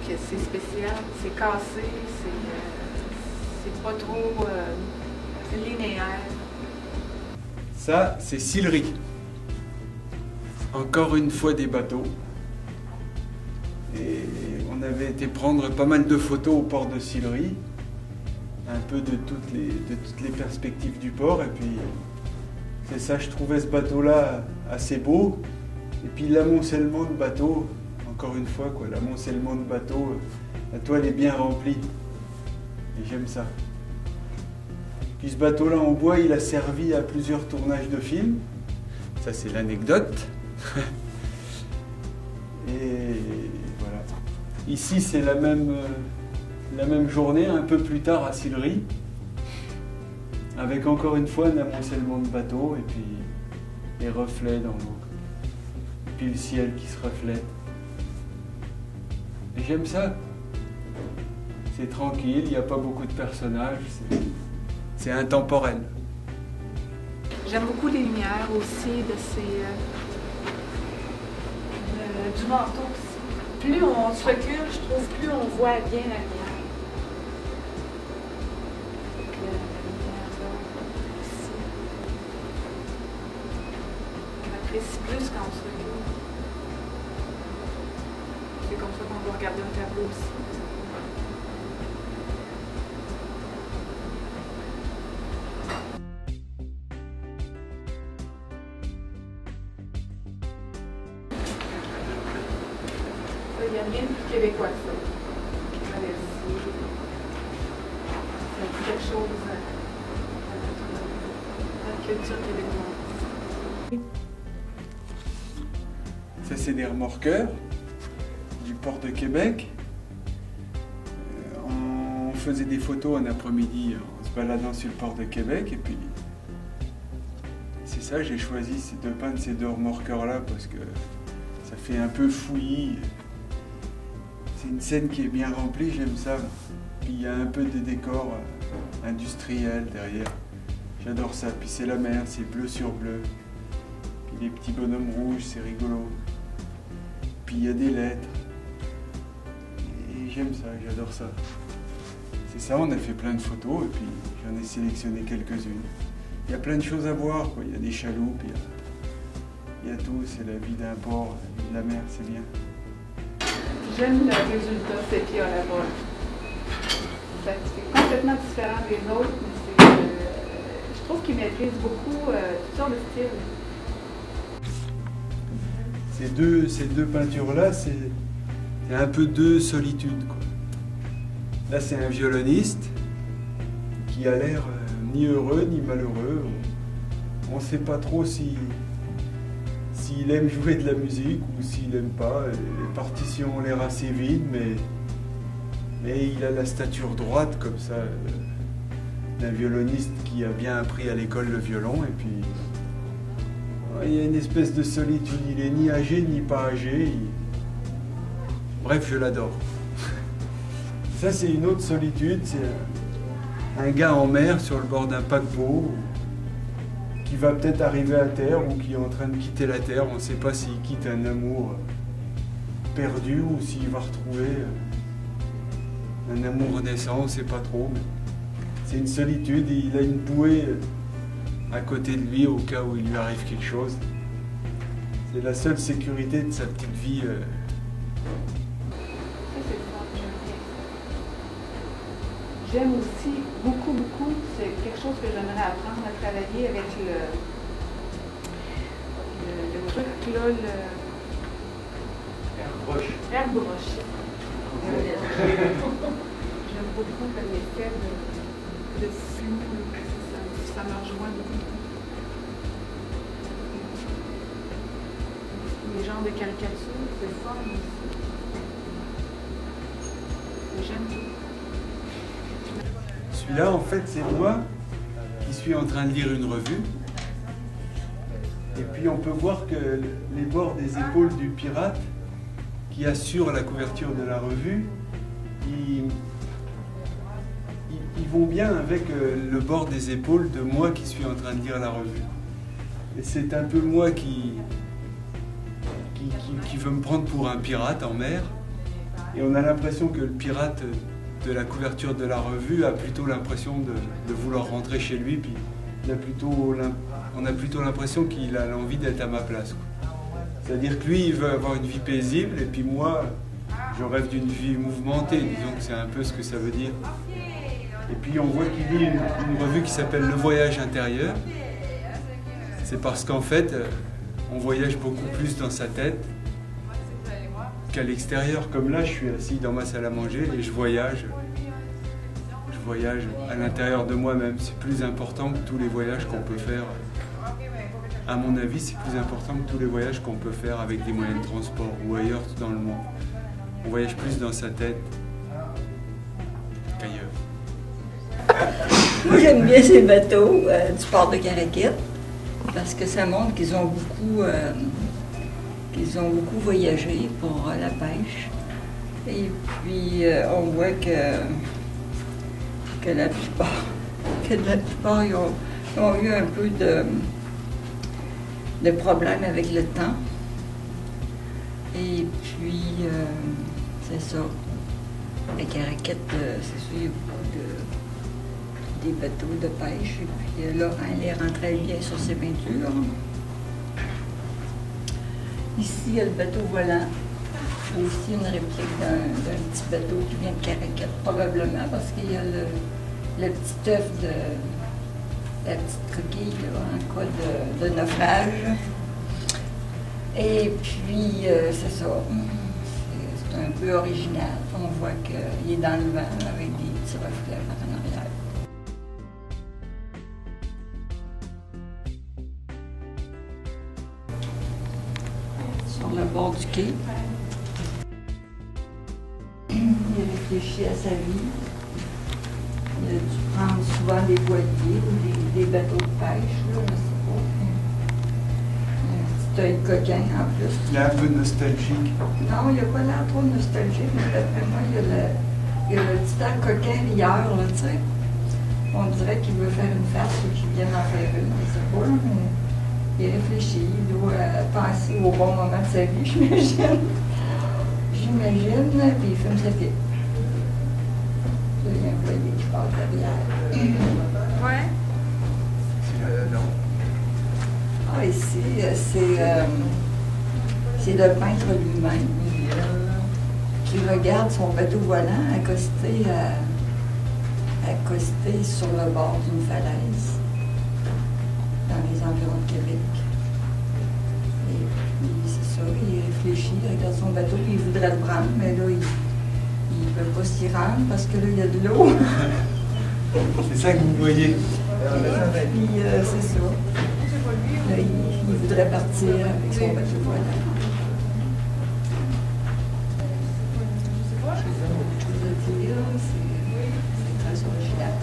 que c'est spécial, c'est cassé, c'est pas trop linéaire. Ça, c'est Sillery. Encore une fois des bateaux. Et on avait été prendre pas mal de photos au port de Sillery, un peu de toutes les perspectives du port. Et puis, c'est ça, je trouvais ce bateau-là assez beau. Et puis l'amoncellement de bateaux, encore une fois, quoi, l'amoncellement de bateaux, la toile est bien remplie. Et j'aime ça. Puis ce bateau-là en bois, il a servi à plusieurs tournages de films. Ça, c'est l'anecdote. Et voilà. Ici, c'est la même journée, un peu plus tard à Sillery, avec encore une fois un amoncellement de bateaux et puis les reflets dans l'eau. Et puis le ciel qui se reflète. Et j'aime ça. C'est tranquille, il n'y a pas beaucoup de personnages, c'est intemporel. J'aime beaucoup les lumières aussi de du manteau aussi. Plus on se recule, je trouve, plus on voit bien la lumière. La lumière là, ici. On apprécie plus quand on se recule. C'est comme ça qu'on doit regarder un tableau aussi. Il n'y a rien de plus québécois que ça. Ça dit quelque chose à la culture québécoise. Ça, c'est des remorqueurs du port de Québec. On faisait des photos un après-midi en se baladant sur le port de Québec. Et puis, c'est ça, j'ai choisi de peindre ces deux remorqueurs-là parce que ça fait un peu fouillis. C'est une scène qui est bien remplie, j'aime ça. Puis il y a un peu de décor industriel derrière. J'adore ça. Puis c'est la mer, c'est bleu sur bleu. Puis les petits bonhommes rouges, c'est rigolo. Puis il y a des lettres. Et j'aime ça, j'adore ça. C'est ça, on a fait plein de photos et puis j'en ai sélectionné quelques-unes. Il y a plein de choses à voir, quoi. Il y a des chaloupes, il y a tout. C'est la vie d'un port, la vie de la mer, c'est bien. J'aime le résultat sépia là-bas. C'est complètement différent des autres, mais je trouve qu'il maîtrise beaucoup toutes sortes de styles. Ces deux peintures-là, c'est un peu deux solitudes, quoi. Là, c'est un violoniste qui a l'air ni heureux ni malheureux. On ne sait pas trop s'il aime jouer de la musique ou s'il n'aime pas. Les partitions ont l'air assez vides, mais il a la stature droite comme ça, d'un violoniste qui a bien appris à l'école le violon. Et puis, il y a une espèce de solitude. Il est ni âgé ni pas âgé. Bref, je l'adore. Ça, c'est une autre solitude. C'est un gars en mer sur le bord d'un paquebot, qui va peut-être arriver à terre ou qui est en train de quitter la terre. On ne sait pas s'il quitte un amour perdu ou s'il va retrouver un amour naissant, on ne sait pas trop. C'est une solitude et il a une bouée à côté de lui au cas où il lui arrive quelque chose. C'est la seule sécurité de sa petite vie. J'aime aussi beaucoup, c'est quelque chose que j'aimerais apprendre à travailler avec le truc là, airbrush. J'aime beaucoup l'effet de flou, ça me rejoint beaucoup. Les genres de caricatures, c'est fun aussi. J'aime tout. Celui-là, en fait, c'est moi qui suis en train de lire une revue. Et puis, on peut voir que les bords des épaules du pirate, qui assure la couverture de la revue, ils vont bien avec le bord des épaules de moi qui suis en train de lire la revue. Et c'est un peu moi qui veut me prendre pour un pirate en mer. Et on a l'impression que le pirate de la couverture de la revue a plutôt l'impression de vouloir rentrer chez lui, puis on a plutôt l'impression qu'il a l'envie d'être à ma place. C'est-à-dire que lui, il veut avoir une vie paisible, et puis moi, je rêve d'une vie mouvementée, disons que c'est un peu ce que ça veut dire. Et puis on voit qu'il lit une revue qui s'appelle Le Voyage intérieur. C'est parce qu'en fait, on voyage beaucoup plus dans sa tête qu'à l'extérieur. Comme là, je suis assis dans ma salle à manger et je voyage à l'intérieur de moi-même. C'est plus important que tous les voyages qu'on peut faire. À mon avis, c'est plus important que tous les voyages qu'on peut faire avec des moyens de transport ou ailleurs dans le monde. On voyage plus dans sa tête qu'ailleurs. Moi, j'aime bien ces bateaux du port de Caraquette parce que ça montre qu'ils ont beaucoup voyagé pour la pêche. Et puis, on voit que la plupart ils ont eu un peu de problèmes avec le temps. Et puis, c'est ça. La Caraquette, c'est sûr, il y a beaucoup des bateaux de pêche. Et puis là, elle est rentrée bien sur ses peintures. Ici, il y a le bateau volant. Aussi une réplique d'un petit bateau qui vient de Caraquette, probablement, parce qu'il y a le petit œuf de la petite coquille là, en cas de naufrage. Et puis, c'est ça. C'est un peu original. On voit qu'il est dans le vent avec des petits reflets en arrière. Sur le bord du quai, il réfléchit à sa vie. Il a dû prendre souvent des voiliers ou des bateaux de pêche, là, je ne sais pas. Un petit œil coquin en plus. Il est un peu nostalgique. Non, il n'a pas l'air trop nostalgique, mais d'après moi, il y a le petit air coquin rieur, là, tu sais. On dirait qu'il veut faire une farce ou qu'il vient d'en faire une, je ne sais pas, là, mais il réfléchit, il doit penser au bon moment de sa vie, j'imagine. Puis il fume sa pipe. Là, il y a un voilier qui passe derrière. Ouais. Ah, ici, c'est le peintre lui-même qui regarde son bateau volant accosté sur le bord d'une falaise dans les environs de Québec. Et puis, c'est ça, il réfléchit, il regarde son bateau, puis il voudrait le prendre, mais là, il ne peut pas s'y rendre parce que là, il y a de l'eau. C'est ça que vous voyez. Puis, c'est ça. Là, il voudrait partir avec son bateau volant. Je sais pas autre chose à dire, c'est très original.